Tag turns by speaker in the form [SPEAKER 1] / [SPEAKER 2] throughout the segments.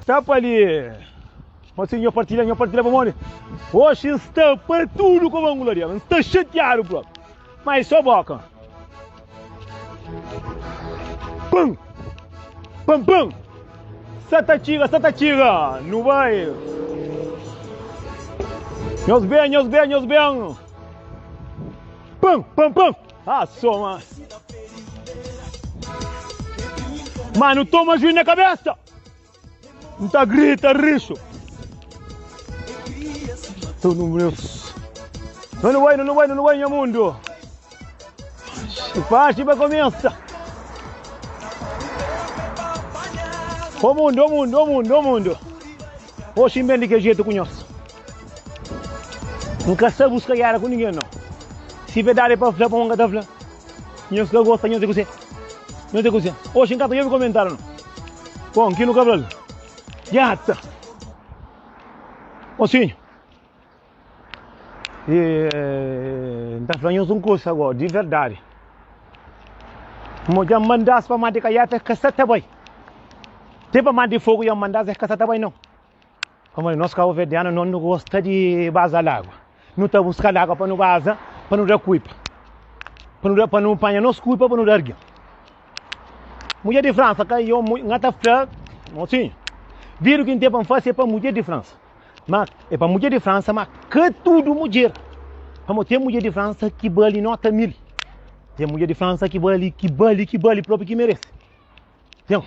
[SPEAKER 1] Tapa ali. Mocinho, partilha pra mole. Hoje está para tudo com a angularia. Está chateado, bro. Mas só boca. Pum! Pum, pum! Sata tiga. Não vai. Nos bem. Pum! Ah, só, mano, toma juiz na cabeça! Não tá grita, richo! Não vai, meu mundo! Se faz, vai começar! O mundo! Hoje bem de que jeito conheço? Nunca se busca guerra com ninguém, não. Se verdade para falar, para falar. Não se gosta, não te cozinha. Hoje em casa eu vi comentário, não. Bom, aqui no cabelo. Já está. Mocinho. Está falando um curso agora, de verdade. Mas já mandasse para mandar caiata, caçata bem. Tem para mandar fogo e mandasse caçata bem, não. Como nós cabo verdeano não gosta de vazar água. Não está buscando água para não vazar, para não dar cuipa. Para não apanhar nos cuipa, para não dar guia. Mulher de França, que eu ngata fra, mocinho. Viram que tem para fazer para mulher de França. Mas é para mulher de França, mas que tudo mulher. Vamos ter mulher de França que vale nota 1000. Tem mulher de França que vale próprio que merece. Então,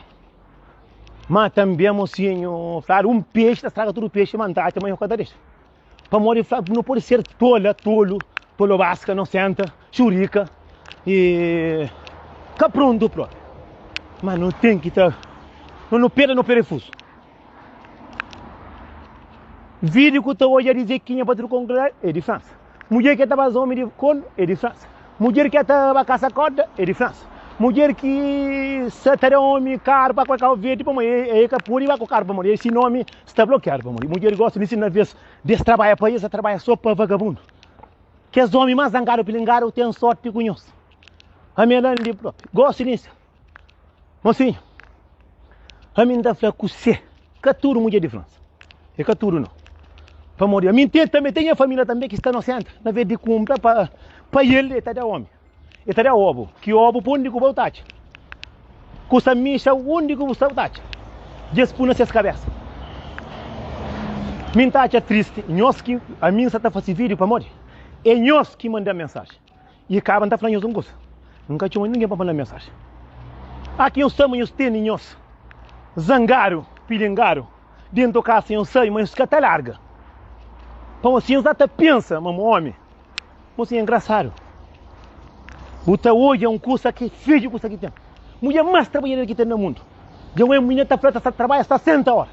[SPEAKER 1] mas também, mocinho, claro, peixe, estraga tudo peixe, mantar também o cada vez. Para morrer, não pode ser tolo vasca, não senta, churica e fica pronto próprio. Mas não tem que estar, não perefuso. Vídeo que estou hoje a dizer que é para o Congresso é de França. Mulher que estava homem de corno é de França. Mulher que estava caça corda é de França. Mulher que se terá homem caro para colocar o verde para morrer, é que por ir com caro para morrer. Esse nome está bloqueado para morrer. Mulher gosta de ensinar vez desse trabalho para isso, trabalha só para vagabundo. Que os homens mais zangados pilingaram têm sorte de conhecer. A minha ali próprio. Gosto disso. Mocinho, a mim dá para você, que tudo mulher de França. É que tudo não. Para morrer. A mim também tem a família também que está no centro. Na vez de comprar para ele, está de homem. Está de ovo. Que ovo por onde que o tati. Custa micha onde que o tati. Despuna essas cabeças. Minha tati é triste. Nós que a mim está fazendo vídeo para morrer. É nós que manda mensagem. E acaba de falar uma coisa. Nunca tinha ninguém para mandar mensagem. Aqui nós estamos, nós temos nós. Zangaram, pilingaram. Dentro do carro, eu sei, mas que até larga. Então assim, até pensa, meu homem. Mas é engraçado. Até hoje é um curso que filho curso que tem. Mulher mais trabalhadora que tem no mundo. De uma mulher que trabalha 60 horas.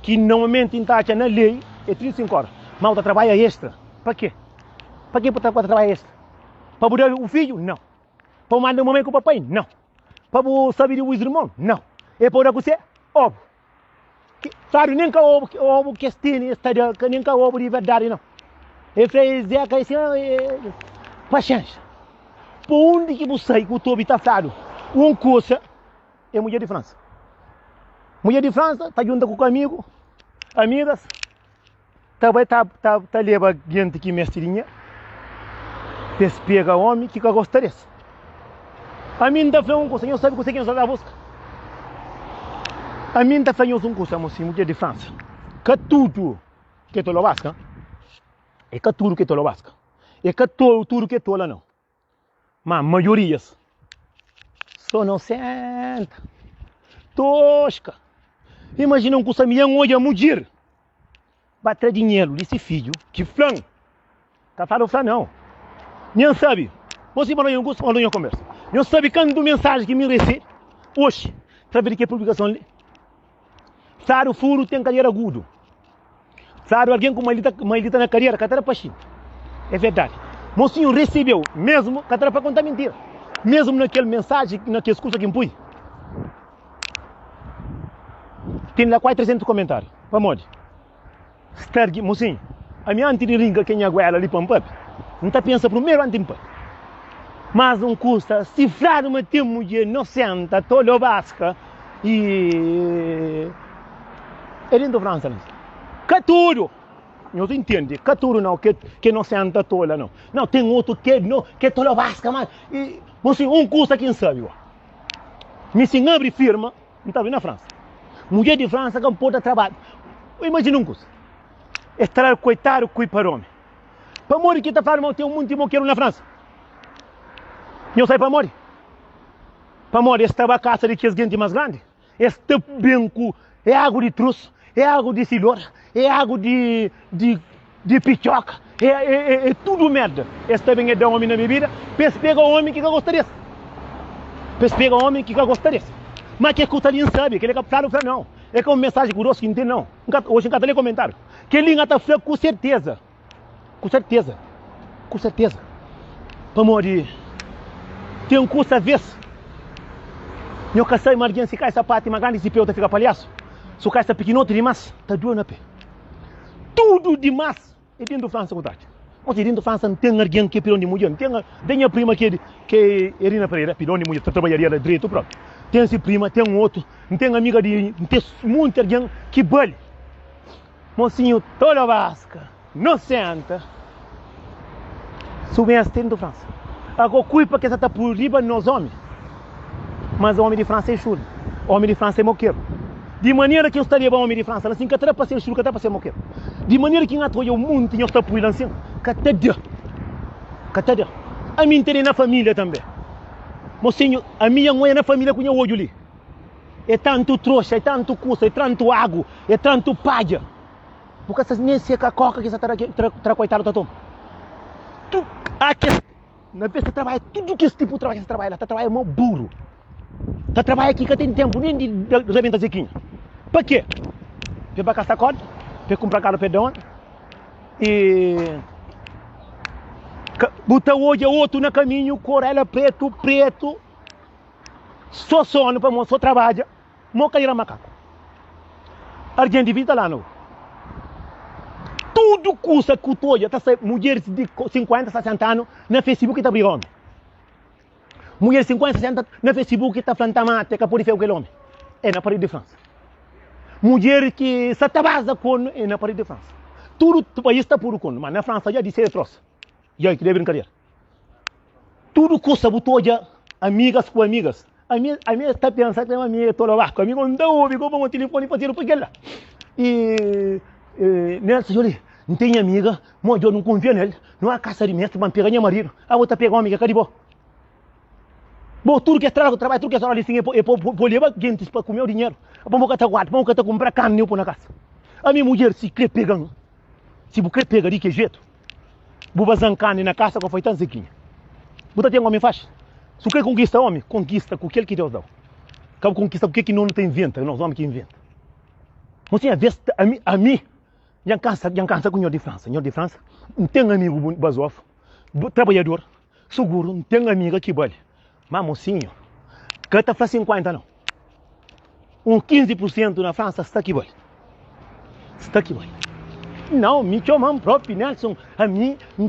[SPEAKER 1] Que normalmente está na lei é 35 horas. Mas outra trabalha extra. Para quê? Para que para trabalhar extra? Para mudar o filho? Não. Para mandar uma mãe com o papai? Não. Para saber os irmãos? Não. É para você? Óbvio. Claro, nem que ovo que tem, nem que ovo de verdade, não. É frezer, que assim, paciência. Por onde que você que o Tobi está falando? Uma coisa é mulher de França. Mulher de França está junto com amigo, amigas, tá leva gente que mestrinha, pega homem que gosta desse. A mim está falando uma coisa, eu sabe que você quer usar a busca. A mim está falando uma coisa, mocinho, mulher de França. Que tudo que tu lo vasca, é que tudo que tu lo vasca. É que tudo que tu lá não. Mas maiorias só não senta. Tosca. Imagina um curso milhão hoje a mulher. Vai ter dinheiro desse filho que flan. Tá falando flan não. Nem sabe. Você mandou um curso, mandou uma conversa. Não sabe quando mensagem que me recebe. Hoje, para ver que é publicação ali. Claro, o furo tem carreira agudo. Claro, alguém com uma elita na carreira, catara para China. É verdade. Mocinho recebeu, mesmo, catara para contar mentira. Mesmo naquela mensagem, naquele discurso que impõe. Tem lá quase 300 comentários. Vamos. Stergi, mocinho, a minha antiringa que é guerra ali para um papo. Não está pensando primeiro antes de um papo. Mas não custa, se flado uma mulher inocente, tolo vasca e É dentro da França, não. Caturo! Não entende? Caturo não, que não senta tola, não. Não, tem outro que não, que tola vasca, mas... Você, custa quem sabe, ó. Me se abre firma, não está vendo na França. Mulher de França que pode trabalhar. Imagina custo. Estar coitado com o parome. Para morrer que está falando, tem monte de moqueiro na França. Não sai para morrer. Para morrer, esta casa de que é gente mais grande. Este banco é água de truço, é água de silor, é água de pichoca, é tudo merda. Esta bem é de homem na bebida, pega o homem que gosta desse. Pega o homem que gosta desse. Mas que escuta ali sabe, que ele é captado, não. É que uma mensagem curiosa que entende, não. Hoje em cada comentário. Que ele está falando com certeza. Com certeza. Com certeza. Para morrer. Tem um curso a vez. Eu cansei, mas se cai essa parte mais grande, se peu, fica palhaço. Se cai essa pequenote demais, está doendo a pé. Tudo demais. E dentro da França, contrário. Mas dentro da França não tem alguém que é pirão de mulher. Tem a prima que é Irina Pereira, pirão de mulher, trabalharia lá direito, pronto. Tem essa prima, tem um outro, não tem amiga de... Não tem muita gente que bale. Mocinho, toda vasca, não senta. Subem as dentro da França. Agora, culpa que está por riba nos homens. Mas o homem de França é churro. O homem de França é moqueiro. De maneira que eu estaria bom o homem de França, assim, que até para ser churro, que até para ser moqueiro. De maneira que eu atoia o mundo e eu estou por assim, que até deu. A mim tem na família também. Mocinho, a minha mãe é na família com o olho ali. É tanto trouxa, é tanto custo, é tanto água, é tanto palha. Porque essas nem seca a coca que você está coitado da toma. Tu, aqui, na vez que trabalha, tudo que esse tipo de trabalho que você trabalha, está trabalhando mó burro. Está trabalhando aqui que tem tempo, nem de rebentar zequinha. Para quê? Para caçar corda, para comprar carro pedão e... Botar hoje é outro no caminho, corela preto, só sono para só trabalha, moca ir a macaco. Alguém de vida lá não. Tudo custa cutoia, tá certo? Mulheres de 50, 60 anos na Facebook está brigando. Mulheres de 50, 60 na Facebook está falando tomate, que pode fazer aquele homem. É na Paris de França. Mulher que se tabasa com é na Paris de França. Tudo o país está puro com, mas na França já disse troço. E aí, que deve brincadeira. Tudo custa butoja, amigas com amigas. A minha está pensando que é uma amiga toda lá. A minha não ouve, como um telefone para tirar para aquela. E nessa Jolie, não tem amiga, mas eu não confio nele. Não há caça de mestre, mas pega minha marido. A outra pega uma amiga, cadê bom? Bom, tudo que é trabalho, tudo que é trabalho, assim, é para levar gente para comer o dinheiro. Para mocar tá guarda, para comprar carne para na casa. A minha mulher se quer pegando, se você quer pegar de que jeito, você vai carne na casa com foi tão sequinha. Você tem um homem faz. Se quer conquistar homem, conquista com aquele que Deus dá. Acaba conquista com o que não tem inventa, nós homens que inventa. Você a vez a mim, já cansa com o senhor de França. Senhor de França, não tem amigo basof, trabalhador, seguro, não tem amiga que vale. Mas mocinho, que está para 50 não. 15% na França está aqui vale. Está aqui vale. Não, me chamam próprio, Nelson. A mim, não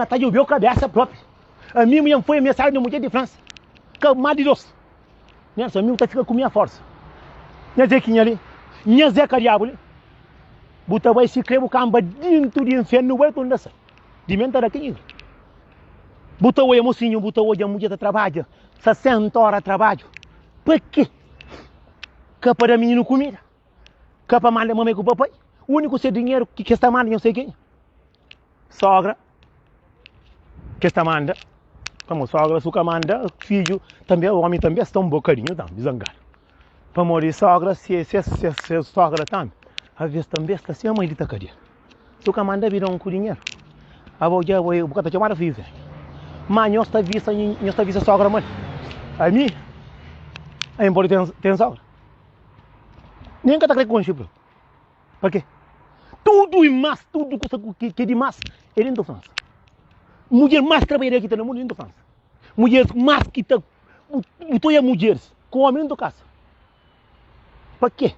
[SPEAKER 1] está de ouvir cabeça própria. A mim mesmo foi a mensagem da mulher de França. Calma de Deus. Nelson, a mim está ficando com minha força. Não é Zequinha ali. Não é Zeca Diabo ali. Buta vai se crer o camba dentro do inferno, vai tudo nessa. De mente daqui. Buta hoje, mocinho, buta hoje, a mulher trabalha. 60 horas de trabalho. Por quê? Que é para menino comida. Que é para mandar mamãe com o papai. O único ser dinheiro que está mandando, não sei quem. Sogra. Que está mandando. Como sogra, suca manda, filho, também, o homem também está um bocadinho, tá, zangado. Para morrer sogra, se sogra também, às vezes também está assim, a mãe de tacaria. Suca manda virou um dinheiro. A avó já vai, o bocado de chamada vive. Mas não está vista sogra, mãe. A mim, é importante ter sogra. Nem que está com chifre. Para quê? Tudo e mais, tudo que é demais, é dentro da França. Mulher mais trabalhadora que tem no mundo dentro da França. Mulheres mais que estão. Tu é mulheres com homem dentro da casa. Para quê?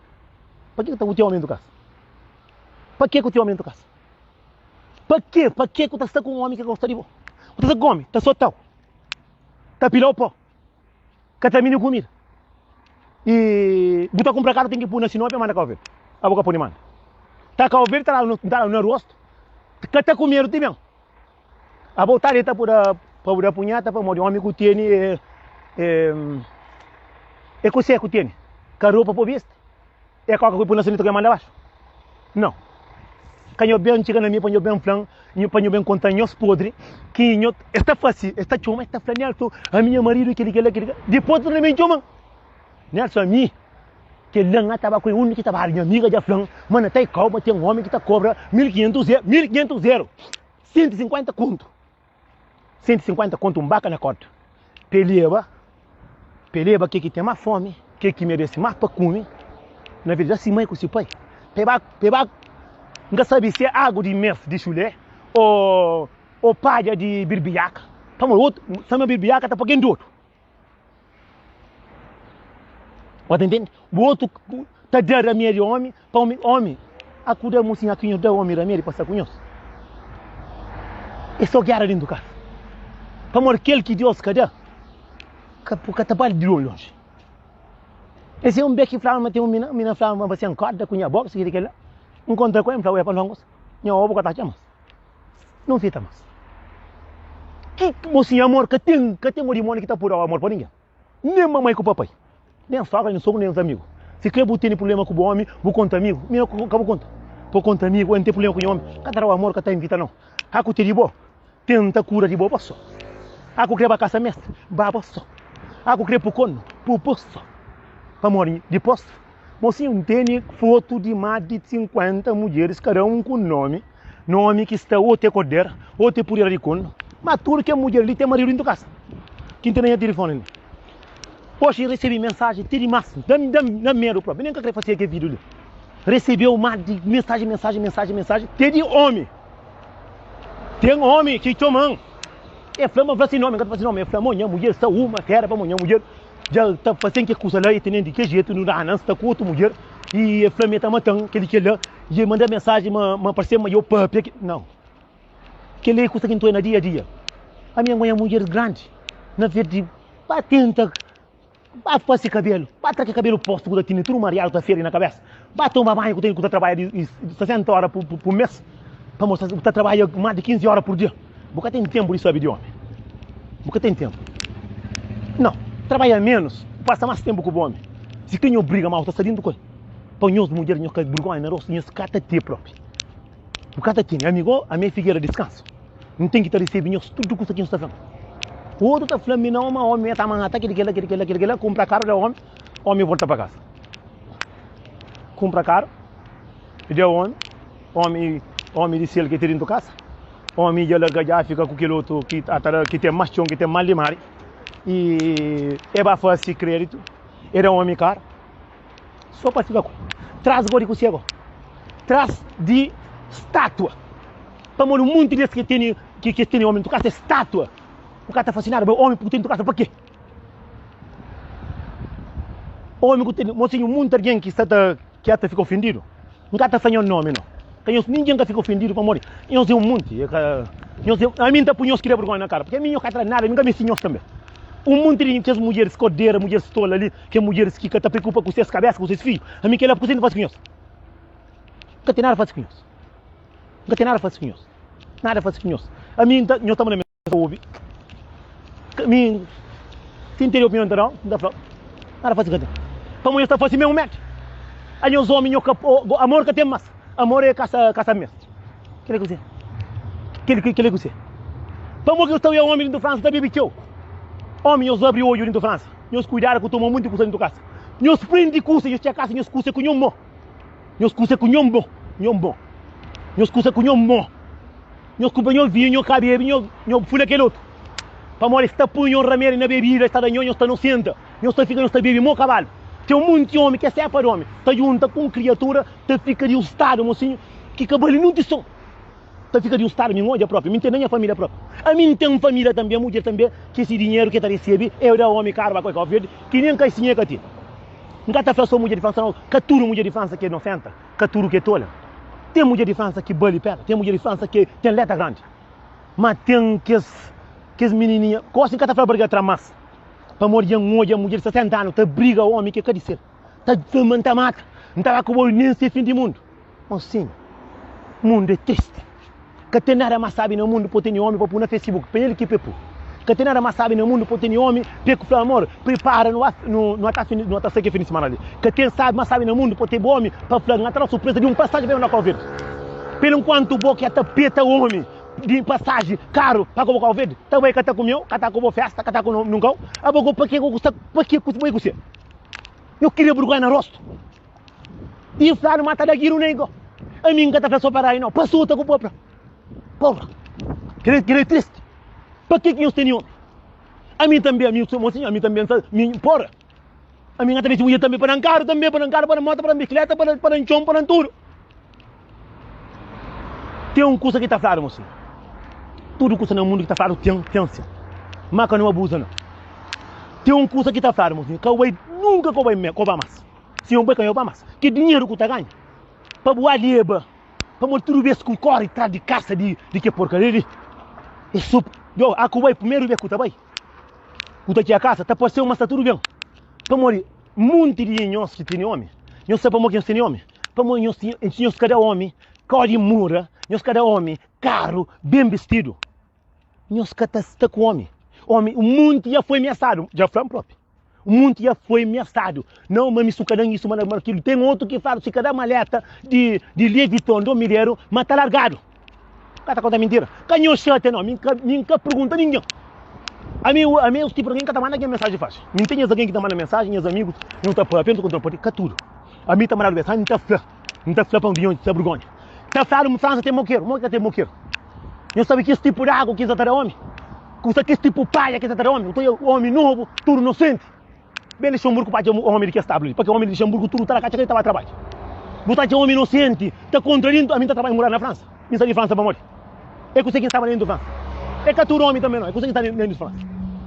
[SPEAKER 1] Para que o teu homem dentro da casa? Para que o teu homem dentro da casa? Para quê? Para que tu está com um homem que gosta de você? Tu está com homem, está só tal. Está pilão o pó. Que está vindo comida. E botar comprar carro tem que pôr na sinopia e mandar cá ver. a boca por mano. Tá cá o verde tá no rosto. Que tá com medo também. A botar ele tá por a punhata para morrer homem que tem é que você que tem. Que roupa por vista. É qualquer coisa por nacional que manda baixo. Não. Canho bem chega na minha panho bem flan, panho bem contanhos podre, que está fácil, está chuma, está flanel tu, a minha marido que ele depois tu nem chuma. Nessa mim que langa estava com um que estava a minha amiga de flan, mano, até calma, tem um homem que está cobra 1500 zero, 150 conto. 150 conto um baca na corda. Peleba que tem mais fome, que merece mais para comer. Na verdade, assim mãe com esse pai. Peba não sabe se é água de mel de chulé ou palha de birbiaca. Tamo outro, sama birbiaca tá para quem do outro. Pode entender? O outro tá dando a minha de homem, para homem. A cuida mocinha aqui no homem da minha para passar com nós. É só guerra dentro do carro. Para morrer aquele que Deus cadê? Que trabalho de longe. Esse é um beco que fala, mas tem um mina fala, mas você encorda com a boca, se quer lá. Encontra com ele, fala, para não gostar. Não, eu vou catar chamas. Não fica mais. Que mocinha amor que tem um demônio que está por amor para ninguém. Nem mamãe com o papai. Nem a sogra, nem o sogro, nem os amigos. Se quer ter problema com o homem, vou contar amigo. Minha acabou conta. Vou contar amigo, eu não tenho problema com o homem. Cada o amor que está invita não. Ako te de boa. Tenta cura de boa para só. Ako quer para casa mestre, baba só. Ako quer para o cono, para só. Para morrer de posto. Mocinho, tem foto de mais de 50 mulheres, cada um com nome que está ou te cordeira, ou te purira de cono. Mas tudo que é mulher ali tem marido dentro da casa. Quem tem nem telefone. Hoje eu recebi mensagem, tire massa, dá medo próprio. Nem que eu queria fazer aquele vídeo ali. Recebeu mais de mensagem, tem de homem. Tem homem que tomam. É flama, fala assim, nome, é flama, mulher, está uma, terra para mulher. Já está fazendo que coisa lá e tem de que jeito no Ranan está com outra mulher e a flama está matando que lá e manda mensagem uma parceira eu papi não que ele coisa que estou na dia a dia a minha mãe é mulher grande na verdade para tenta para fazer cabelo para trazer cabelo posto quando tem tudo mariado tá feira na cabeça para tomar banho que tem que trabalhar de 60 horas por mês para mostrar que está trabalhando mais de 15 horas por dia porque tem tempo isso sabe de homem porque tem tempo não trabalha menos, passa mais tempo com o homem. Se quem obriga mal, está saindo coisa. Para nós mulheres, nós que brigam na roça, nós cata ter próprio. O cata tem, amigo, a minha figueira descanso. Não tem que estar recebendo nós tudo que nós está falando. O outro está falando, não, mas o homem está manhata, aquele, compra caro do homem volta para casa. Compra caro, e deu homem de selo que tem dentro da casa. Homem já fica com aquele outro que tem mais chão, que tem mal de mar. E é para fazer crédito, era um homem caro, só para ficar com. Traz agora com cego, traz de estátua, para morrer um monte de que tem homem do casa, estátua. O cara está fascinado, o homem que tem do casa, para quê? O homem que tem, mocinho, muita gente que até fica ofendido, não está fazendo nome, não. Ninguém fica ofendido para morrer. Eu sei um monte, a mim está punhos que vergonha na cara, porque a mim não quero nada, nunca me ensinou também. Um monte de que as mulheres codeiras, mulheres tolas ali, que mulheres que te preocupam com suas cabeças, com seus filhos. A mim que ela por não faz com isso. Nunca tem nada a fazer com isso. Nunca tem nada a fazer com isso. Nada a fazer com isso. A mim, eu estamos na minha ouve. A mim, se tem opinião não dá para nada a fazer com isso. Para mulher está fazendo mesmo médico. Aí os homens, amor que tem mais. Amor é caça mesmo. Que é você? Que é você? Para mulher que está o homem do França, está bebendo. Homem, nós abrimos o olho dentro da França. Nós cuidaram que tomamos muito coisa dentro da casa. Nós prendemos curso, nós tinha casa, nós curso com nhombo. Nós curso com nhombo. Nós curso com nhombo. Nós companhamos vinho, nós cabelo, nós fui aquele outro. Para morrer, está punho rameiro na bebida, está da nós está no senta. Nós está ficando, está bebendo, meu cavalo. Tem um monte de homem que é para homem. Está junto com criatura, está fica de um estado, mocinho, que cabelo não tem som. Está fica de um estado, minha mulher própria, não tem nem a família própria. A mim tem uma família também, a mulher também, que esse dinheiro que está recebendo, é o homem caro, para coisa verde, que nem cai dinheiro que tem. Não está falando só mulher de França, não. Caturo mulher de França que é inocente, caturo que é tola. Tem mulher de França que bale pega, tem mulher de França que tem letra grande. Mas tem que as menininhas, gostam que está falando brigar tramas. Para morrer uma mulher de 60 anos, está briga o homem que quer dizer. Está filmando, está mata. Não estava com o nem se fim do mundo. Mocinho, o mundo é triste. Que tem nada mais sabe no mundo para ter homem para pôr no Facebook. Para ele que pepu. Que tem nada mais sabe no mundo para ter homem, peco para amor, prepara no ataque que fim de semana ali. Que tem sabe mais sabe no mundo para ter homem, para falar na surpresa de passagem veio na Covid. Pelo enquanto boca até peta o homem de passagem caro para o Covid. Também que está comeu, que está com festa, que está com num cão. A boca para que custa você? Eu queria vergonha no rosto. E falar mata daqui no nego. A mim que está só para aí não, passou outra com o pobre. Porra, que é triste. Para que eu tenho? A mim também, a mim porra. A mim também, eu também para encar, para moto, para bicicleta, para enchom, para tudo. Tem um curso que está falando, mocinho. Tudo custa no mundo que está falando tem ciência. Maca não abusa, não. Tem um curso que está falando, mocinho, que eu nunca cobrar mais. Se um boi ganhar mais. Que dinheiro que está ganhando? Para boar lieba. Para mostrar tudo isso que corre atrás de caça de que porcaria. É super. Eu, a Cuba, primeiro vez que está bem. Que está aqui a casa, está parecendo mas está tudo bem. Para morrer, muito de nós que tem homem. Nós sabemos que nós tem homem. Para morrer, nós cada homem, corre mura, nós cada homem, caro, bem vestido. Nós cada está com homem. Homem, o mundo já foi ameaçado, já foi próprio. O mundo já foi ameaçado. Não, mas isso, isso, mas aquilo. Tem outro que fala, se cada maleta de Leviton, do milheiro, mas está largado. Cata conta mentira. Canhão chato, não. Nunca pergunta ninguém. A mim, os tipos de alguém que manda que mensagem faz. Não tem alguém que manda mensagem, meus amigos, não está para apenas contra o poder, tudo. A mim está mandando mensagem, não está flá. Não está flá para um avião, está vergonha. Está falando, França tem moqueiro, tem moqueiro. Eu sabe que esse tipo de água que é para homem. Que esse tipo de palha que é para homem. Então, o homem novo, tudo inocente. Bem, de Luxemburgo, para o homem que é estável. Porque o homem de Luxemburgo, tudo está na caixa que ele estava a trabalhar. Botar o homem inocente, está contrarindo, a mim está trabalhando morar na França. Não sai de França para morrer. É que você que estava dentro da França. É que tu homem também não, é que você que está dentro da França.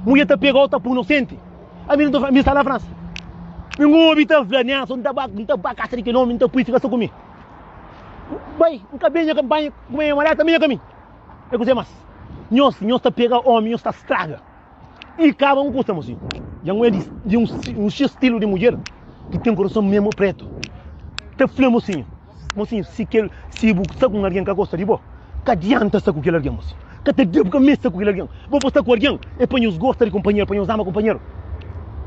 [SPEAKER 1] Mulher está pegou, está por inocente. A mim não está na França. Ninguém habita flaneança, não está para casa de que nome, não está purificação comigo. Bem, um cabelo, como é amarelo, também é caminho. É que você mais. Nós está pegando homem, nós está estraga. E acaba um custa, mocinho. Já não é de um estilo de mulher que tem um coração mesmo preto. Te falei, mocinho. Mocinho, se você com alguém que gosta de boa, que adianta estar com aquele alguém, mocinho. Que te deu que mesa com aquele alguém. Vou estar com alguém, é para os gostos de companheiro, para os ama companheiro.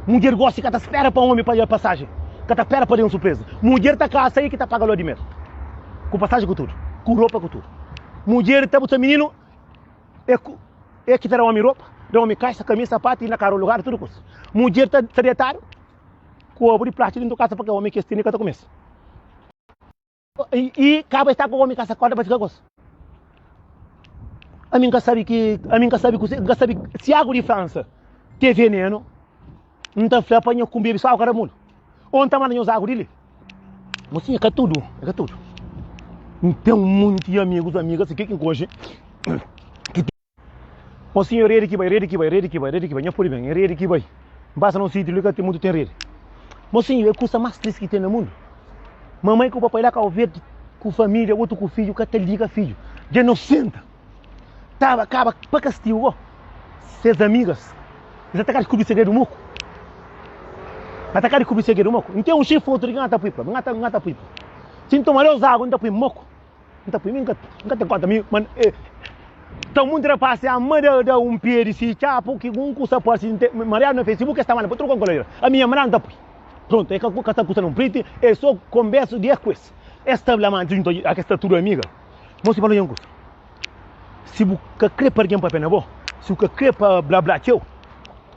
[SPEAKER 1] Mulher gosta que te espera para um homem para ir a passagem. Que te espera para dar uma surpresa. Mulher está cá, aí que te paga o de medo. Com passagem com tudo. Com roupa com tudo. Mulher está para o menino, é que terá homem roupa. Dá homem caixa, camisa, sapato e na cara o lugar, tudo coisa. Mulher está detalhado, cobre de plástico dentro da casa para que o homem que esteja que começa. E acaba estar com o homem que essa corda para ficar gosto. A mim que sabe que se água de França tem veneno, não está flapa para com bebê só agora mundo. Onde está mandando água dele? Mocinha, é tudo. Tem um monte de amigos, amigas, que encontram. Mocinha, rede que vai. Não pode bem, rede que vai. Basta num sítio que tem muito tem rede. Mocinha, é a coisa mais triste que tem no mundo. Mamãe com o papai lá com o verde, com família, outro com o filho, que até liga filho. De inocente. Acaba para castigo. Seus amigas. Eles atacaram de cobrir segredo do moco. Então um chefe outro que não está puipa. Se não tomar os águas, não está puipa moco. Não está puipa, nunca te conta mim. Então muito rapaz, a mãe de um pé de si, porque um custa por si, Maria no Facebook está mal, outro com colega. A minha mãe não está puipa. Pronto, é que a está custando um preto, é só conversa de coisas. Esta blamante junto a esta tua amiga. Mas se falou em coisa. Se você crê para alguém para pena boa, se você crê para blá blá teu,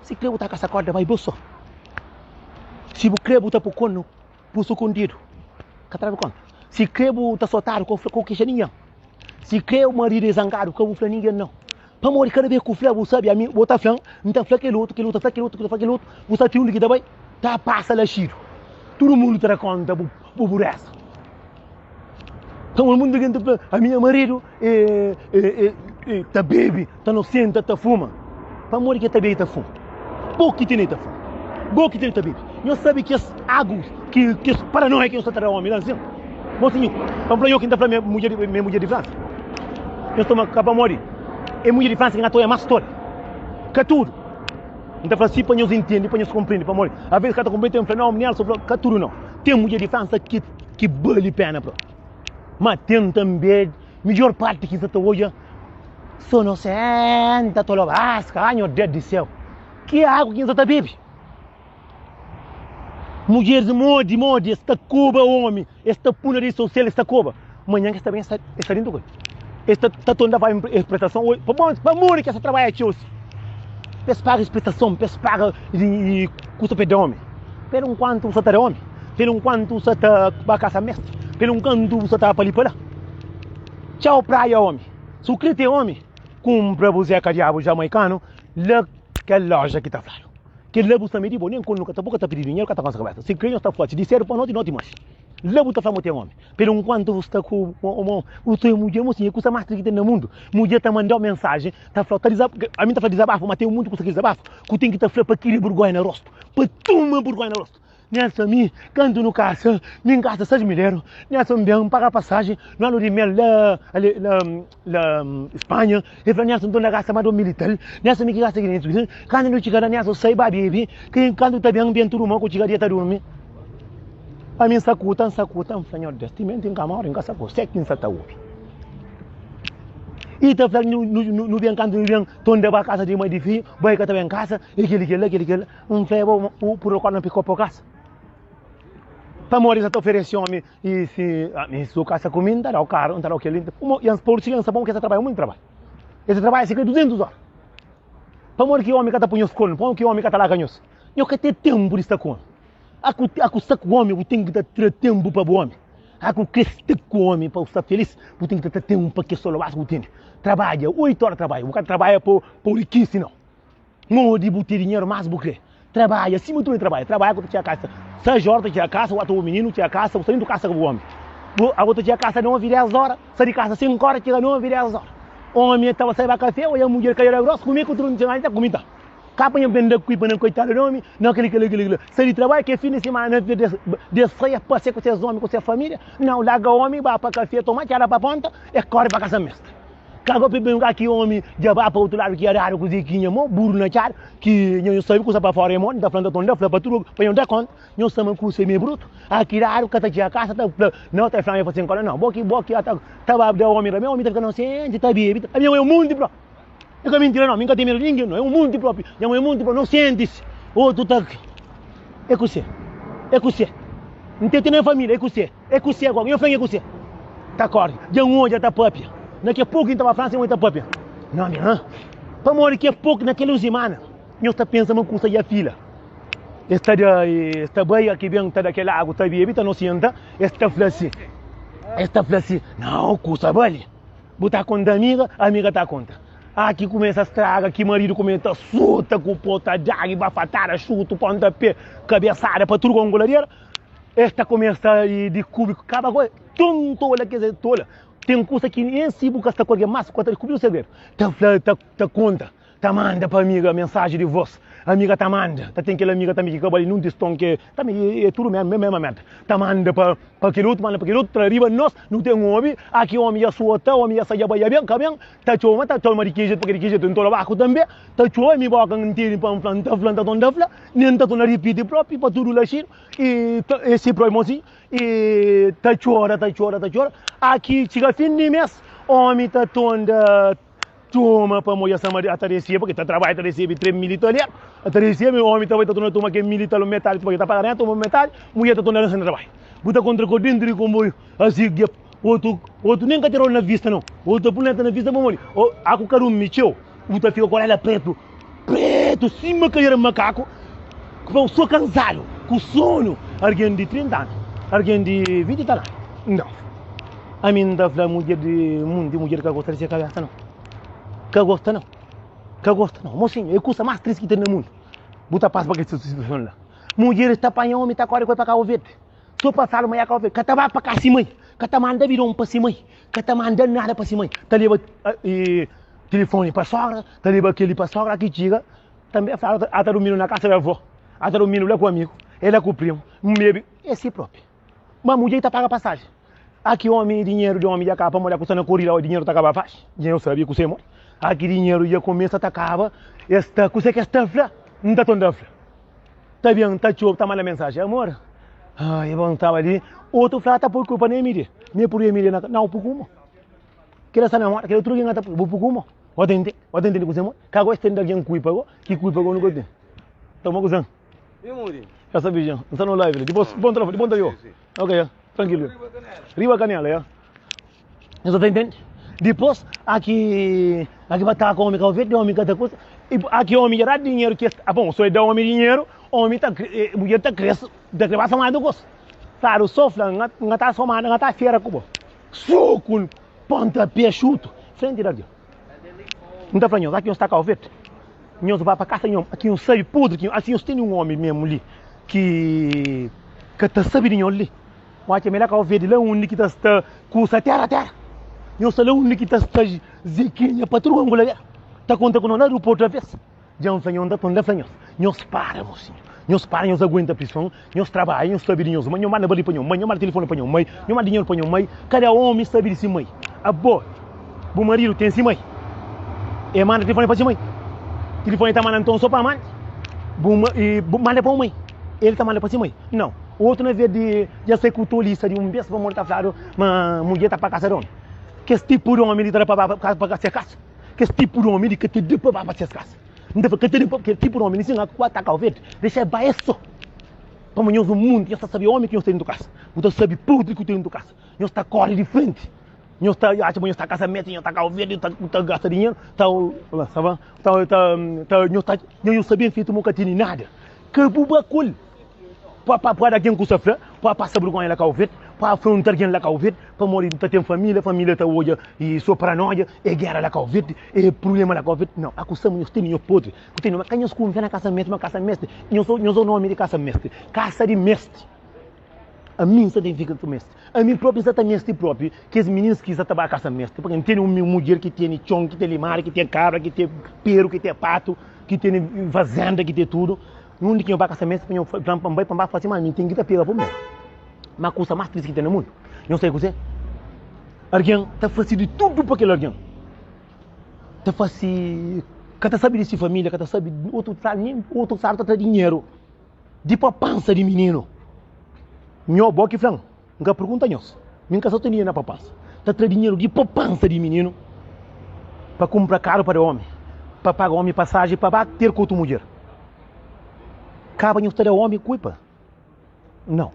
[SPEAKER 1] se crê botar com essa corda vai bolso. Se você crê botar para o cono, pulso com o dedo, que trava conta. Se crê botar soltado com o queixaninha. Se crê o marido zangado com o ninguém não. Para morrer cada vez que o flávio sabe a mim, botar flan, não está flá aquele outro, você tem um que também, tá passa lá chiro. Todo mundo terá conta por essa. Então o mundo que a minha marido tá bebe, tá inocente, tá fuma. Para morrer que tá bebe, tá fuma. Pouco que tem tá fuma. Pouco que tem tá bebe. Não sabe que as águas, que para nós que não está homem, não assim. Mocinho, para eu que está para minha mulher de França. Eu estou para morrer. É mulher de França que não é mais história. Que tudo. Então assim para nós entender, para nós compreender, para morrer. Às vezes cada compreende um fenômeno sobre que tudo não. Tem mulher de França que que vale a pena, bro. Mas tem também, melhor parte que você está hoje, só não senta, tô lá, meu Deus do céu. Que água que você está bebendo? Mulheres mode, esta cuba, homem, esta puna social, esta cuba. Amanhã que está bem, está dentro do esta está toda a interpretação hoje. Para morrer que essa trabalha aqui hoje. Pes paga expressão, pes paga de custa para homem. Pelo enquanto você está homem, pelo enquanto você está para casa mestre, pelo enquanto você está para ali para lá. Tchau praia homem. Se o crente é homem, compra você cariabo jamaicano, lá que a loja que está falando. Que levo também de boninho quando nunca tá pouco tá pedindo dinheiro que tá com essa cabeça. Se crente está forte, disseram para não mais. Levo tá falando tem homem. Pelo enquanto você está com o teu mulher mocinha custa mais que tem no mundo. Mulher tá mandando mensagem, tá falando a mim tá falando desabafo, mas tem muito que você desabafo. Que tem que tá falando para aquele burguai no rosto. Para tomar burguai no rosto. Nessa mim, canto no casa, me gasta 6 milheiros, nessa bem paga passagem, no ano de mel lá Espanha, e para nessa não gasta mais do militar, nessa me que gasta aqui dentro, quando não chega nessa sai baby, quando tá bem tudo mal, que chegaria tá dormir. A mim sacutam, senhor destimento em camaro, em casa com sequin sataúbi. E tá falando no bem canto no bem, tonda ba casa de mãe de filho, vai que tá bem casa, e aquele, febo por o quando picou por casa. Para morrer já te ofereceu a mim e se a mim sua casa comida, dá o carro, dá o que lindo. E as por seguir sabão que esse trabalho muito trabalho. Esse trabalho é 200 horas. Para morrer que o homem que tá punhos com, para que o homem que tá lá ganhos. Eu que ter tempo de estar com. Aku saco homem, eu tenho que ter tempo para o homem. Aku crescer com o homem para estar feliz, eu tenho que ter tempo para que só lo basta tem. Trabalha 8 horas trabalho, o cara trabalha por 15 não. Não de botar dinheiro mais porque trabalha, acima de tudo trabalha quando tinha casa. 6 horas tinha casa, o outro menino tinha casa, saindo de casa com o homem. A outra tinha casa não vira as horas, sai de casa 5 horas, chega não vira as horas. O homem estava saindo para café, ou a mulher caiu grosso, comia com o não tinha nada, comida. Capa em venda cuipa não coitado do homem, não aquele. Sai de trabalho que é fim de semana, de sair passear com seus homens, com sua família, não larga o homem, vai para café, tomar, tira para a ponta, e corre para casa mestre. Cago para bem aqui homem, já vai para outro lado que é raro, cozinha, burro na cara, que não sabe que usa para fora, irmão, da planta tonda, para tudo, para onde conta, não sabe que usa meio bruto, aqui raro, que tá aqui a casa, não tá falando para você não, boque, tá da homem, meu homem tá ficando sente, tá bem, a minha é um mundo, bro. É que mentira não, nunca tem medo de ninguém, não, é um mundo próprio, é um mundo próprio, não sente-se, ou tu tá, é com você, não tem nem família, é com você agora, eu falei é com você, tá corre, já um já tá papia. Daqui a pouco então a França vai estar para não, minha, para morrer daqui a pouco naquela semana, eu estou pensando que sair a fila. Esta baia que vem daquela água, está bem, não senta, esta flassi, não, custa vale. Botar conta a amiga está conta. Aqui começa a estraga, aqui marido começa a suta com pota de água, bafatada, chuto, pontapé, cabeçada para tudo com goladeira. Esta começa a de cúbico, cada coisa, tonto, olha que é tola. Tem coisa que nem se busca esta coisa mais quanto cobriu o segredo. Tá conta, tá manda para amiga mensagem de voz. Amiga tá manda, tá tem aquela amiga também que acaba ali num distão que também é tudo mesmo merda. Tá manda para aquele outro, manda para aquele outro, arriba nós, não tem um homem, aqui homem já suota, homem já sai bem, caminho, tá choma de queijo, porque queijo tem todo abaixo também, tá choma, me boca inteiro para planta tonda, nem tá tona repetir próprio para tudo lá e esse promoção e tá chora. Aqui chega fim de mês, homem tá tonda toma para mulher samar até recebe porque tá trabalha até recebe 3 militares até recebe o homem tá vai tona toma que militar o metal porque tá pagando toma metal mulher tá tona sem trabalho buta contra com dentro de comboio assim que outro nem que tirou na vista não outro pulenta na vista mamãe o aku caru micheu buta fica com ela preto cima que era macaco que eu sou cansado com sono alguém de 30 anos alguém de 20 anos não a mim da mulher de mundo mulher que gosta de ser cabeça não que gosta não, mocinho, é a coisa mais triste que tem no mundo. Bota paz para essa situação lá. Mulher está apanhando homem, está correndo para cá ouvir. Só passaram amanhã cá ouvir, que está para cá mãe, que está mandando virão para mãe, que está mandando nada para mãe. Está levando telefone para sogra, está levando aquele para sogra que chega, também está dormindo na casa da avó, está dormindo lá com o amigo, ela com o primo, bebe, é si próprio. Mas a mulher está paga passagem. Aqui homem, dinheiro de homem já acaba, mulher custando corrida, o dinheiro está acaba fácil. Dinheiro sabia que você morre. Aqui dinheiro já começa a acaba, esta coisa que está fla, não está tão fla. Tá bem, tá show, tá mal a mensagem, amor. Ai, bom, estava ali, outro flata por culpa nem Emília. Me por Emília não por como. Kira sana mata, kira turugi ngata por como. Odente com você, cago estende alguém cuipa que cuipa no gote. Toma cuzão.
[SPEAKER 2] E muri?
[SPEAKER 1] Já sabia já. Não no live. Depois bom telefone, bom eu. Ok, tranquilo. Riba canela, já. Você tá entendendo? Depois aqui vai estar com homem que o homem que tá coisa. Aqui homem já dá dinheiro que bom, só dá homem dinheiro, homem tá mulher tá cresce, da que vai somar do gosto. Claro, sofla, ngata somando, ngata feira cubo. Suco, ponta pé chuto, frente da dia. Não tá falando, aqui está cá o vete. Nós vai para casa, aqui um sabe podre, que assim tem um homem mesmo ali que tá sabe de ali. Mas que melhor que o vete lá um que tá custa terra. Nós lá um que tá ziquinha patrulha angolana. Tá conta com nós por outra vez. Já um fanhão da tonda fanhão. Nós para, mocinho. Nós para, nós aguenta a pressão, nós trabalha, nós sabe de nós. Mas nós manda bali para nós, nós manda telefone para nós, nós manda dinheiro para nós. Cada homem sabe de si, mãe. A boa, o marido tem si, mãe. E manda telefone para si, mãe. Telefone tá mandando então só para a mãe. Manda para a mãe. Ele tá mandando para si, mãe. Não. O outro não é de já sei que o tolista de um beijo para morrer, tá falando, mas mulher tá para casa de homem. Que esse tipo de homem ele tá para casa. Que esse tipo de homem que te deu para bater as casas. Não que te tipo de homem assim a quatro atacar o verde. Deixa vai isso. Como nós no mundo, nós sabe homem que nós temos em casa. Nós sabe podre que temos em casa. Nós tá corre de frente. Nós tá acha nós tá casa mete, nós tá o verde, tá gasta dinheiro, tá lá, sabe? Nós sabia feito nunca tinha nada. Que buba cool. Para quem custa fra, para passar por lá cá o verde. Para afrontar quem lá cá o verde, para morir, tem família tá hoje e só paranoia, é guerra lá cá o verde, é problema lá cá o verde. Não, acusamos nós temos podre, tem uma canhos com na casa mestre, nós o nome de casa de mestre. A mim significa do mestre. A mim próprio exatamente próprio, que os meninos que estão a casa mestre, porque tem uma mulher que tem chão, que tem limar, que tem cabra, que tem peru, que tem pato, que tem fazenda, que tem tudo. Não tem que ir para casa mestre, para fazer mais, tem que ir para pegar por mim. Mas a coisa mais triste que tem no mundo, não sei o que você. Alguém está fazendo de tudo para aquele alguém. Está fazendo, que está sabendo de sua família, que está sabendo, outro sabe está dinheiro, de poupança de menino. Meu avô que fala, nunca pergunta nós, nunca só tem dinheiro na poupança. Está dinheiro de poupança de menino, para comprar caro para o homem, para pagar o homem passagem, para ter com outra mulher. Acaba de estar o homem culpa? Não.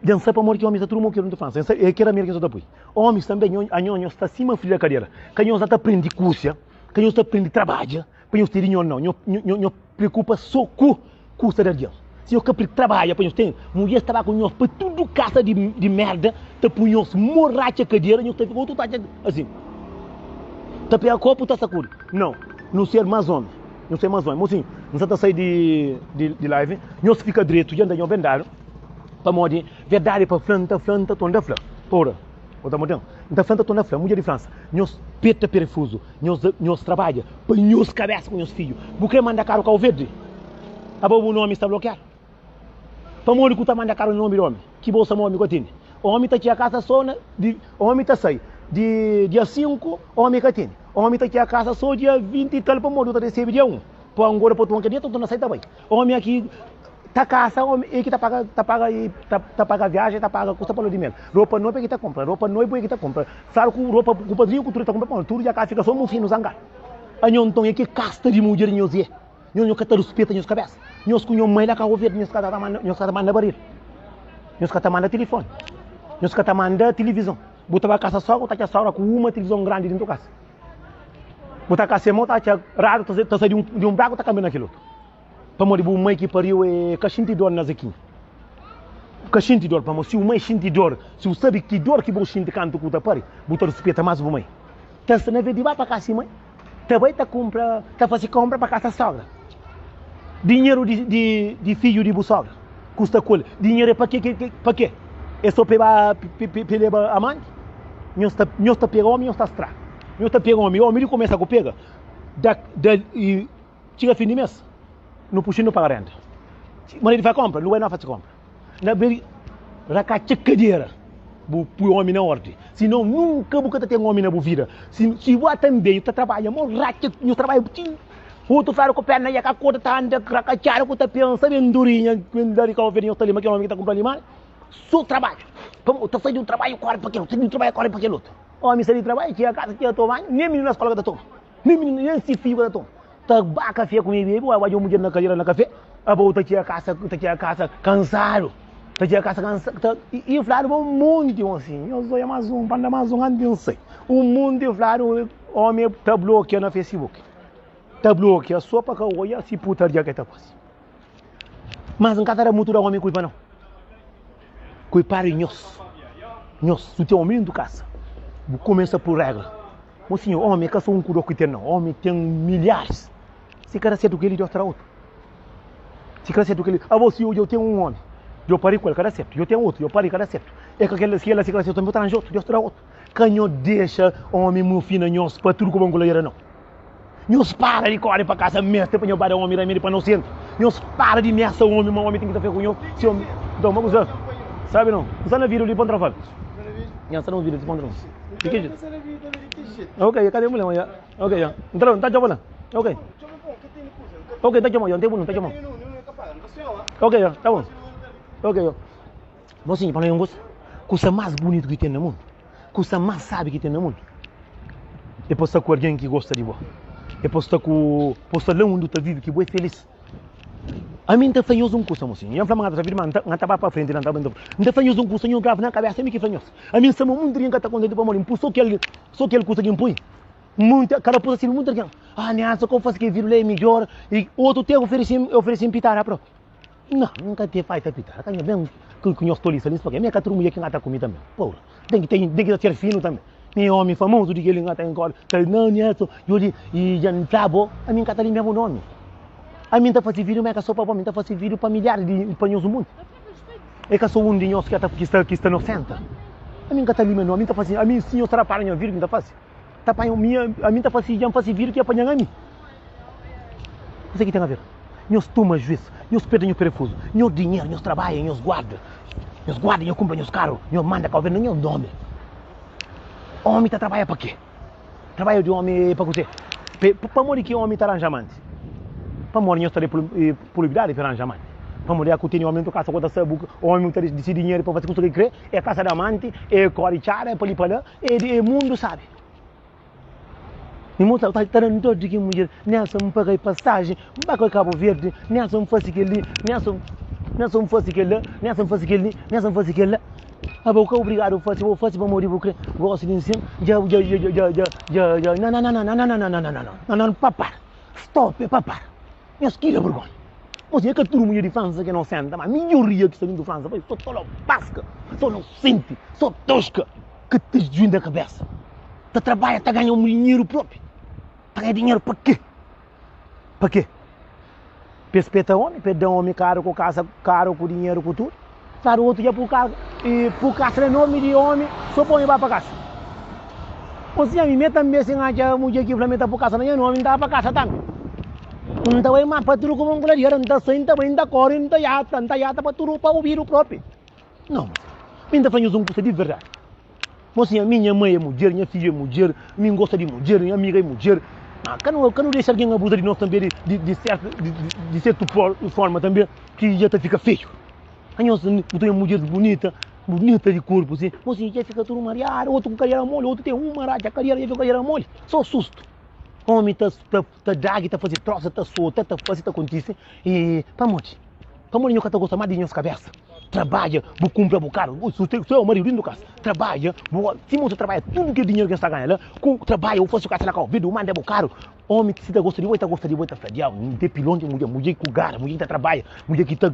[SPEAKER 1] Dança para morrer que homens todo mundo que não faz. É que era América só depois. Homens também a nós está acima filha da cadeira. Que nós está aprende curso, que nós está aprende trabalho, para nós ter não. Nós preocupa só com custa da dia. Se eu que trabalha para nós ter, mulher estava com nós para tudo casa de merda, tá por nós morrer a cadeira, nós tem outro tá assim. Tá pegar copo tá sacuro. Não ser mais homem. Não ser mais homem. Mas sim, nós está sair de live, nós fica direito, já andamos vendado. Para morrer, verdade para planta, tonda flor. Porra, outra modelo. Então planta, tonda flor, mulher de França. Nós peta perifuso, nós trabalha, põe nós cabeça com meus filhos. Porque manda caro com o verde? A boa o nome está bloqueado. Para morrer que tá manda caro o nome do homem. Que bolsa o homem que tem? O homem está aqui a casa só, o homem está sai. Dia 5, o homem que tem. O homem está aqui a casa só dia 20 e tal para morrer, está recebe dia 1. Para agora para tu dia, tu não sai também. O homem aqui tá caça, e que tá paga viagem, tá paga custa pelo de mel. Roupa noiva que tá compra, roupa noiva que tá compra. Sabe com roupa com padrinho que tu tá compra, tudo já cá fica só um fim no zangar. A nós então é que casta de mulher nós é. Nós que tá respeita nós cabeça. Nós com mãe lá cá ouvir, nós que manda baril. Nós que manda telefone. Nós que manda televisão. Bota para casa só, tá que só com uma televisão grande dentro da casa. Bota a casa monta, tá raro, tá sai de um braço tá caminhando aquilo. Para morrer o mãe que pariu é cachinho dor nas aqui. Cachinho dor para morrer, se o mãe sente dor, se o sabe que dor que vou sentir canto que tá pari, botar respeita mais o mãe. Tá se não vê de vai para casa mãe, também tá compra, tá fazendo compra para casa sogra. Dinheiro de filho de sogra, custa coisa. Dinheiro é para quê? É só para levar a mãe? Nós tá pegando homem, nós tá estragado. Nós tá pegando homem, o homem começa a pega, e chega fim de mês. Não puxa no pagamento. Mas ele faz compra, não é não faz compra. Na beira, racacha cadeira, o homem na ordem. Senão nunca você tem um homem na vida. Se você também está trabalhando, racha, no trabalho, outro fala com a perna e a coisa está andando, racachar, com a pensa, bem durinha, quando ele está vendo o homem que está comprando animal, só trabalho. Tu sai do trabalho, corre para aquele outro. Sai do trabalho, corre para aquele outro. Homem sai do trabalho, tinha a casa, tinha a tua banho. Nem menino na escola da toma. Nem menino, nem se fio da toma. Tá bá café comigo, eu vou mulher na cadeira na café. A boa tá tinha a casa cansado. Tá tinha a casa cansado. E o Flávio um monte assim. Eu sou mais um, panda mais um, não sei. O mundo de Flávio, homem tá bloqueado na Facebook. Tá bloqueado só para que eu olhe se putaria que tá fazendo. Mas não casa era muito da homem cuipa não. Cuipar em nós, tu tem homem do casa. Começa por regra. Mas senhor, homem é só um curo que tem não. Homem tem milhares. Se cara certo que ele deu outro. Se cara certo que ele, você hoje eu tenho um homem. Eu parei com ele, cara certo. Eu tenho outro, eu parei, cara certo. É que aquele se ela se cara certo, eu tenho outro, Deus outro. Canho deixa homem muito fino nós para tudo como goleiro não. Nós para de correr para casa mestre para para homem da para não centro. Nós para de merda o homem, tem que estar feio com eu. Se homem, então vamos usar. Sabe não? Você não viu ali para trabalhar. Não, não viu ali para trabalhar. Ok, cadê a mulher? Ok, já. Então, tá jogando. Ok. Ok, tá jogando, tem tá jogando. Ok, já, tá bom. Ok, já. Você para não gosta? Coisa mais bonito que tem no mundo. Coisa mais sabe que tem no mundo. Depois está com alguém que gosta de você. Depois está com lá onde tu vive que você é feliz. A mim tá fanhoso um curso, mocinho. Eu falo que não tá para frente, não tá bem. Não fanhoso um curso, eu gravo na cabeça, me que fanhoso. A mim sama muito ringa tá contente para morrer, só que ele curso que impõe. Muita, cara pôs assim muito ringa. Ah, né, só que eu faço que viro lá melhor e outro tem ofereci pitar próprio. Não, nunca te faz pitar. Canha bem que eu estou ali, porque minha caturma que não tá comigo também. Porra, tem que ser fino também. Nem homem famoso de que ele não tá em cor. Não, né, eu e já não trabo, a mim tá ali mesmo nome. A mim está fazendo vídeo, mas é só para mim, está fazendo vídeo para milhares de espanhóis do mundo. É que sou um de nós que está no centro. A mim está ali mesmo, a mim está fazendo, a mim sim, eu estou para o vídeo que está fazendo. A mim está fazendo vídeo que apanha a mim. Você que tem a ver? Nós tomamos juízo, nós perdemos o parafuso, nós dinheiro, nós trabalhamos, nós guardamos, nós compramos os carros, nós mandamos para o governo, nós nome. O homem está trabalhando para quê? Trabalho de homem para você. Para morrer que o homem está arranjamento. Para morrer nós temos probabilidade de arranjamento. Para morrer a continuar aumento casa quando o homem tem esse dinheiro para fazer conseguir crer, é casa da amante, é corichara, é palipalã, é mundo sabe. E muita tá tendo todo de que mulher, nessa me paguei passagem, vai Cabo Verde, nessa me faz aquele, nessa me faz aquele, nessa me faz aquele, nessa me faz aquele. A boca obrigado vou fazer para morrer porque gosto de ensino, não, papar, stop, papar. Minha esquina vergonha. Você é que a turma de França que não senta, mas a maioria que está vindo de França, só toda basca, só não sente, só tosca, que te desvia da cabeça. Tu trabalha, tu ganha um dinheiro próprio. Tu ganha dinheiro para quê? Para quê? Pespeta homem, perdão homem caro com casa, caro com dinheiro com tudo. Claro, outro dia por casa é nome de homem, só põe para casa. Você me meta mesmo a mulher que implementa por casa, não é nome, não dá para casa também. Não está bem mais para tudo como um goleiro, não está saindo, não está correndo, não está yata para tudo para ouvir o próprio. Não, mas ainda faz um curso de verdade. Mas a minha mãe é mulher, minha filha é mulher, minha gosta de mulher, minha amiga é mulher. Quando deixa alguém abusar de nós também de certa forma também, que já fica feio. A nós tem uma mulher bonita de corpo, assim, mas já fica tudo mareado, outro com carreira mole, outro tem uma rádio, a carreira mole, só susto. Homem está drag, está fazendo troça, está solta, está fazendo acontece e para morrer não está gostando mais de minhas cabeças. Trabalha, vou comprar o carro, se é o marido do caso, trabalha, se você trabalha tudo que o dinheiro que está ganhando, trabalha, eu faço o caso lá com o vídeo, manda o carro. Homem que se está gostando de você, está fadiado, não tem pilão de mulher que gara, mulher que trabalha, mulher que está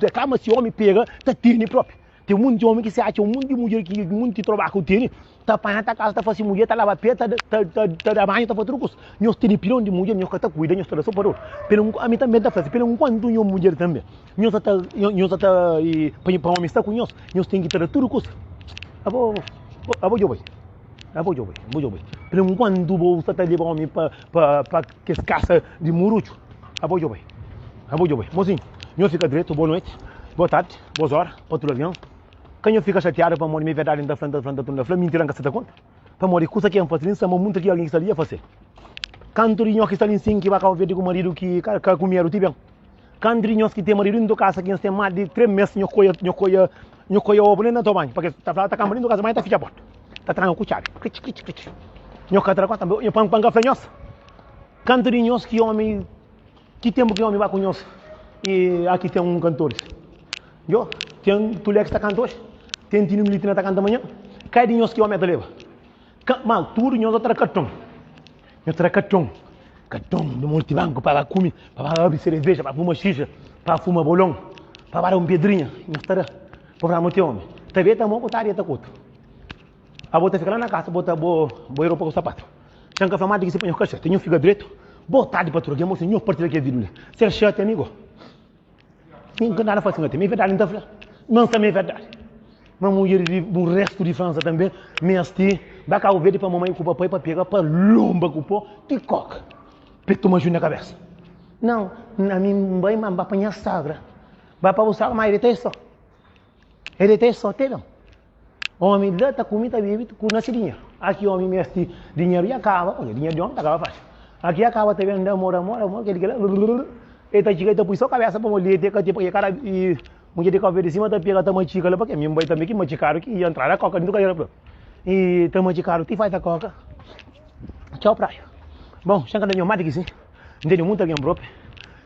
[SPEAKER 1] reclama se o homem pega, está tendo próprio. Tem um monte de homem que se acha, um monte de mulher que muito de trabalho que tem, está apanhando a casa, está fazendo mulher, está lavando pé, está banho, está fazendo trucos. Nós temos pilão de mulher, nós está cuidando, nós está só para outro. A mim também está fazendo, pelo enquanto nós mulher também. Nós está, para homem estar com nós temos que ter tudo custo. Abo eu vou. Pelo enquanto você está levando homem para que escassa de murucho. Abo eu vou. Mozinho, nós fica direito, boa noite, boa tarde, boas horas, para o avião. Quando eu fico chateado para morrer, me verdade da frente, mentira que você está conta. Para morrer, coisa que é fazer, isso é muito que alguém está ali a fazer. Cantorinhos que está ali sim, que vai ver com o marido que comer o tibão. Cantorinhos que tem marido em casa, que tem mais de 3 meses, eu coia Nyo ko yo bune na to banho, porque tá falando tá cambando do casamento tá ficha bot. Tá tranga com chave. Cric. Nyo ka tra também, nyo panga flanhos. Canto de nós que homem que tempo que homem vai com nós. E aqui tem cantor. Yo, tem Tulex tá cantando hoje. Tem Tino Militina tá cantando amanhã. Cai de nós que homem tá leva. Mal, tudo nós outra cartão. Nós outra cartão. Cartão do multibanco para comer, para abrir cerveja, para fumar xixa, para fumar bolão, para dar pedrinha. Nós estará para muito homem. Também tá bom botar tá coto. A bota fica lá na casa, bota bo roupa com sapato. Tem que falar de que se põe o cachê, tem fica direito. Botar de patrulha, moço, nenhum partido que é vidro. Ser chato, amigo. Ninguém nada faz assim, é verdade, então, não também é verdade. Uma mulher do resto de França também, me assisti, vai cá o verde para mamãe com o papai para pegar para lomba com o pó, de coca. Peto uma na cabeça. Não, a mim vai me apanhar sagra. Vai para o sagra, mas ele tem só. Ele tem só, tem não. Homem lá tá comida bebida com nosso dinheiro. Aqui homem me assisti, dinheiro e acaba, porque dinheiro de homem tá acaba fácil. Aqui acaba também, mora, que ele quer. Ele tá chegando, põe só a cabeça para mulher, porque cara e mulher de cabelo de cima tá pegando tamanho chica lá, porque minha mãe também que me caro que ia entrar a coca dentro do carro. E tamanho caro, te faz a coca. Tchau praia. Bom, chega da minha mãe que sim. Entende muito alguém próprio.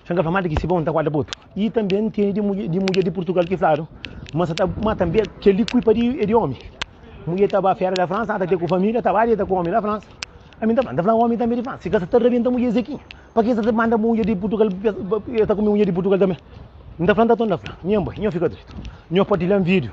[SPEAKER 1] Chega da mãe que se bom tá quase boto. E também tem de mulher de Portugal que falaram, mas também que ele cuida de homem. Mulher tava fora da França, tá com família, tá várias, tá com homem da França. A mim tá falando homem também de França. Se você tá rebenta mulher aqui. Para que você manda mulher de Portugal, tá com mulher de Portugal também. Não tá falando da tua França. Minha mãe, não fica direito. Não pode ler um vídeo.